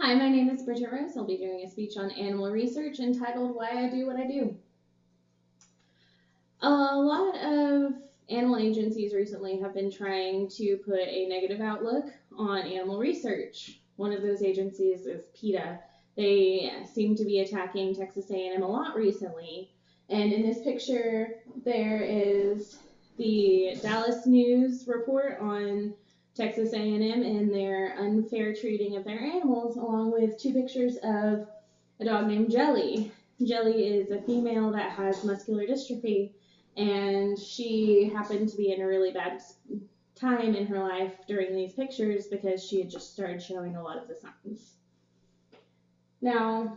Hi, my name is Bridget Rose. I'll be doing a speech on animal research entitled Why I Do What I Do. A lot of animal agencies recently have been trying to put a negative outlook on animal research. One of those agencies is PETA. They seem to be attacking Texas A&M a lot recently. And in this picture, there is the Dallas News report on Texas A&M and their unfair treating of their animals, along with two pictures of a dog named Jelly. Jelly is a female that has muscular dystrophy, and she happened to be in a really bad time in her life during these pictures because she had just started showing a lot of the signs. Now,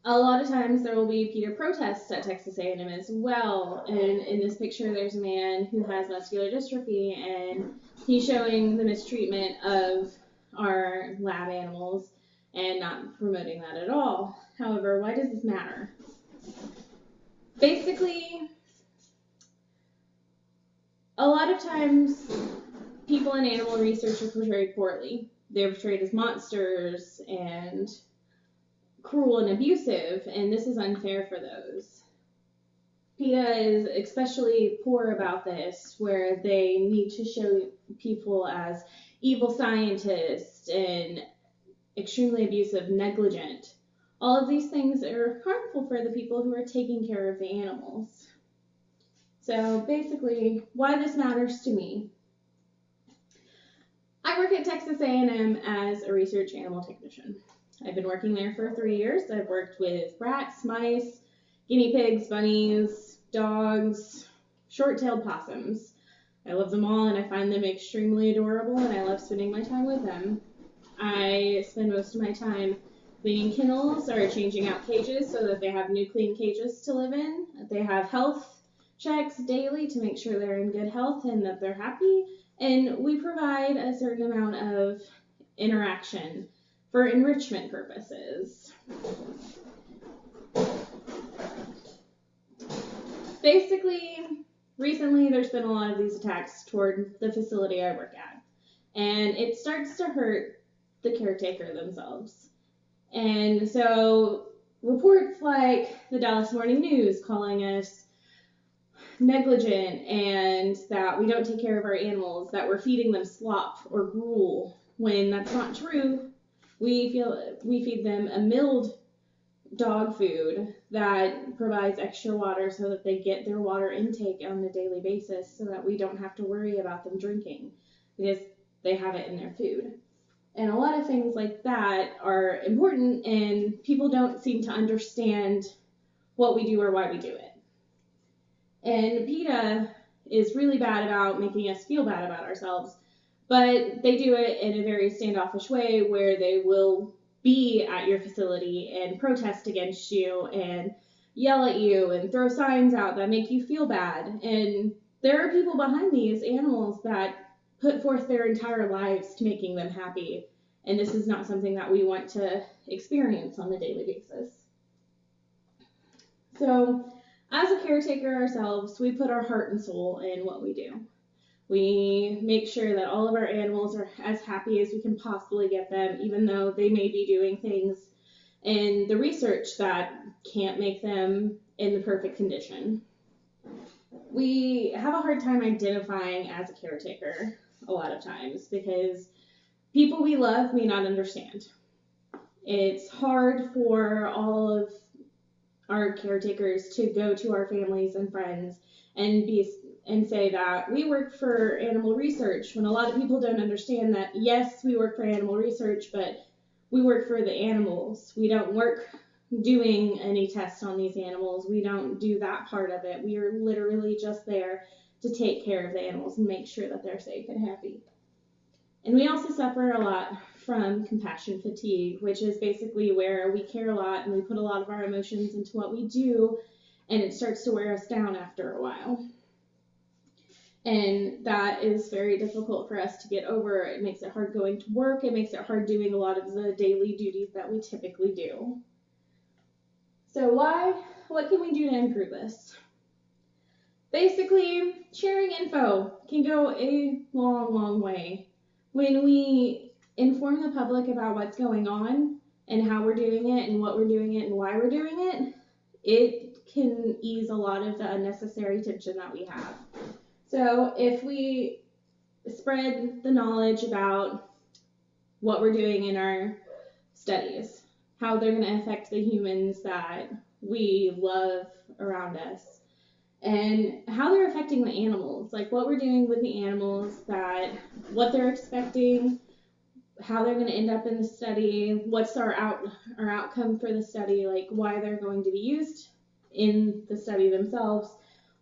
a lot of times there will be PETA protests at Texas A&M as well, and in this picture there's a man who has muscular dystrophy, and he's showing the mistreatment of our lab animals and not promoting that at all. However, why does this matter? Basically, a lot of times people in animal research are portrayed poorly. They're portrayed as monsters and cruel and abusive, and this is unfair for those. PETA is especially poor about this, where they need to show people as evil scientists and extremely abusive, negligent. All of these things are harmful for the people who are taking care of the animals. So basically, why this matters to me. I work at Texas A&M as a research animal technician. I've been working there for 3 years. I've worked with rats, mice, guinea pigs, bunnies, dogs, short-tailed possums. I love them all, and I find them extremely adorable, and I love spending my time with them. I spend most of my time cleaning kennels or changing out cages so that they have new clean cages to live in. They have health checks daily to make sure they're in good health and that they're happy, and we provide a certain amount of interaction for enrichment purposes. Basically, recently there's been a lot of these attacks toward the facility I work at, and it starts to hurt the caretaker themselves. And so reports like the Dallas Morning News calling us negligent and that we don't take care of our animals, that we're feeding them slop or gruel, when that's not true. We feed them a milled dog food that provides extra water so that they get their water intake on a daily basis so that we don't have to worry about them drinking because they have it in their food. And a lot of things like that are important, and people don't seem to understand what we do or why we do it. And PETA is really bad about making us feel bad about ourselves, but they do it in a very standoffish way where they will be at your facility and protest against you and yell at you and throw signs out that make you feel bad. And there are people behind these animals that put forth their entire lives to making them happy. And this is not something that we want to experience on a daily basis. So, as a caretaker ourselves, we put our heart and soul in what we do. We make sure that all of our animals are as happy as we can possibly get them, even though they may be doing things in the research that can't make them in the perfect condition. We have a hard time identifying as a caretaker a lot of times because people we love may not understand. It's hard for all of our caretakers to go to our families and friends and say that we work for animal research, when a lot of people don't understand that, yes, we work for animal research, but we work for the animals. We don't work doing any tests on these animals. We don't do that part of it. We are literally just there to take care of the animals and make sure that they're safe and happy. And we also suffer a lot from compassion fatigue, which is basically where we care a lot and we put a lot of our emotions into what we do, and it starts to wear us down after a while. And that is very difficult for us to get over. It makes it hard going to work. It makes it hard doing a lot of the daily duties that we typically do. So what can we do to improve this? Basically, sharing info can go a long, long way. when we inform the public about what's going on and how we're doing it and what we're doing it and why we're doing it, it can ease a lot of the unnecessary tension that we have. So if we spread the knowledge about what we're doing in our studies, how they're going to affect the humans that we love around us, and how they're affecting the animals, like what we're doing with the animals, that what they're expecting, how they're going to end up in the study, what's our outcome for the study, like why they're going to be used in the study themselves.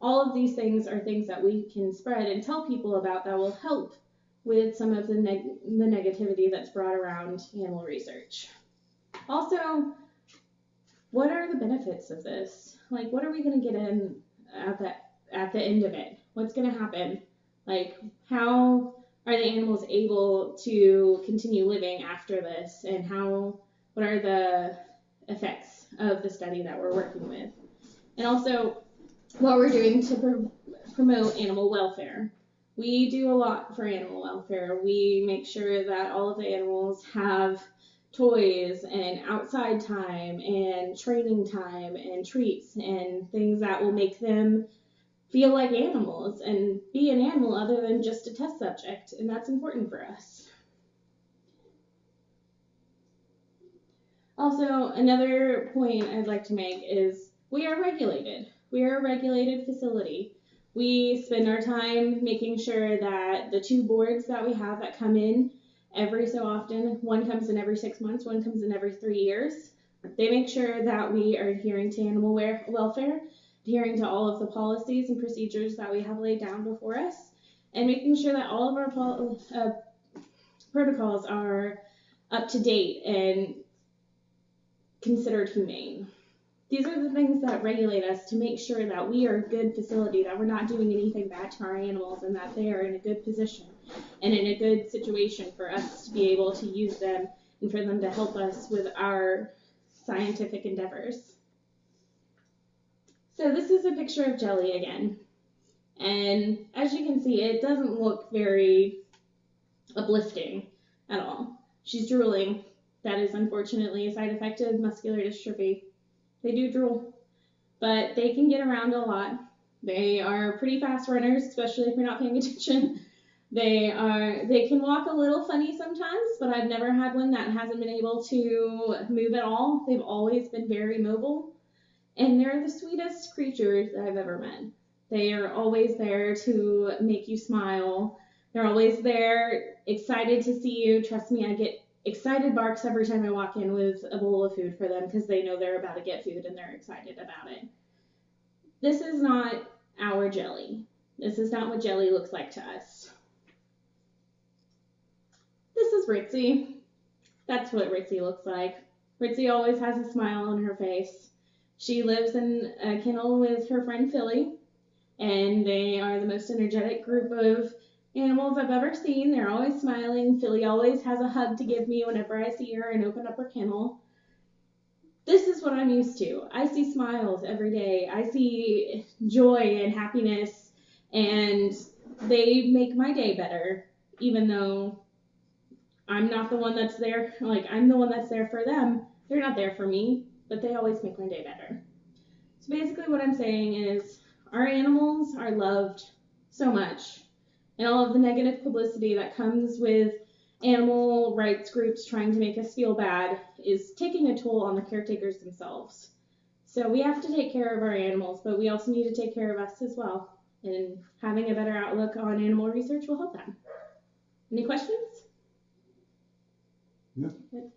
All of these things are things that we can spread and tell people about that will help with some of the negativity that's brought around animal research. Also, what are the benefits of this? Like, what are we going to get in at the end of it? What's going to happen? Like, how are the animals able to continue living after this, and what are the effects of the study that we're working with? And also, what we're doing to promote animal welfare. We do a lot for animal welfare. We make sure that all of the animals have toys and outside time and training time and treats and things that will make them feel like animals and be an animal other than just a test subject, and that's important for us. Also, another point I'd like to make is we are regulated. We are a regulated facility. We spend our time making sure that the 2 boards that we have that come in every so often, one comes in every 6 months, one comes in every 3 years, they make sure that we are adhering to animal welfare, adhering to all of the policies and procedures that we have laid down before us, and making sure that all of our protocols are up to date and considered humane. These are the things that regulate us to make sure that we are a good facility, that we're not doing anything bad to our animals, and that they are in a good position and in a good situation for us to be able to use them and for them to help us with our scientific endeavors. So this is a picture of Jelly again. And as you can see, it doesn't look very uplifting at all. She's drooling. That is unfortunately a side effect of muscular dystrophy. They do drool, but they can get around a lot. They are pretty fast runners, especially if you're not paying attention. They can walk a little funny sometimes, but I've never had one that hasn't been able to move at all. They've always been very mobile, and they're the sweetest creatures that I've ever met. They are always there to make you smile. They're always there, excited to see you. Trust me, I get excited barks every time I walk in with a bowl of food for them because they know they're about to get food and they're excited about it. This is not our Jelly. This is not what Jelly looks like to us. This is Ritzy. That's what Ritzy looks like. Ritzy always has a smile on her face. She lives in a kennel with her friend Philly, and they are the most energetic group of animals I've ever seen. They're always smiling. Philly always has a hug to give me whenever I see her and open up her kennel. This is what I'm used to. I see smiles every day. I see joy and happiness, and they make my day better, even though I'm not the one that's there. Like, I'm the one that's there for them. They're not there for me, but they always make my day better. So basically what I'm saying is our animals are loved so much, and all of the negative publicity that comes with animal rights groups trying to make us feel bad is taking a toll on the caretakers themselves. So we have to take care of our animals, but we also need to take care of us as well. And having a better outlook on animal research will help them. Any questions? Yep.